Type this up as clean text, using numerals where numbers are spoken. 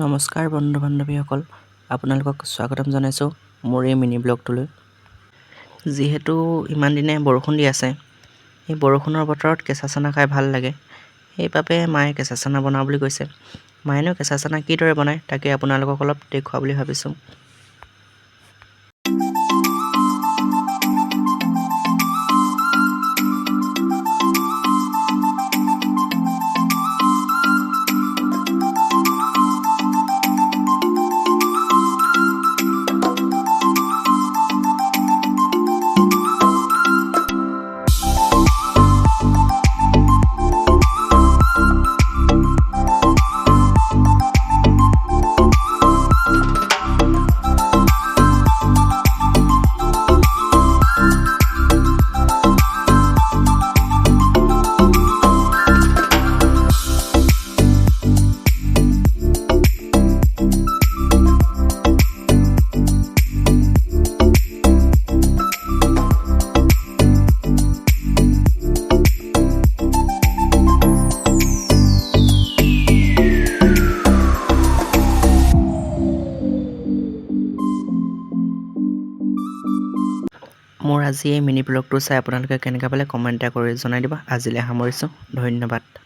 নমস্কাৰ বন্ধু বান্ধৱীসকল, আপোনালোকক স্বাগতম জনাইছোঁ মোৰ এই মিনি ব্লগটোলৈ। যিহেতু ইমান দিনে বৰষুণ দি আছে, এই বৰষুণৰ বতৰত কেঁচা চানা খাই ভাল লাগে। সেইবাবে মায়ে কেঁচা চানা বনাওঁ বুলি কৈছে। মায়েনো কেঁচা চানা কিদৰে বনায় তাকে আপোনালোকক অলপ দেখুওৱা বুলি ভাবিছোঁ। মোৰ আজি এই মিনি ব্লগটো চাই আপোনালোকে কেনেকৈ পালে কমেণ্ট এটা কৰি জনাই দিব। আজিলৈ সামৰিছোঁ, ধন্যবাদ।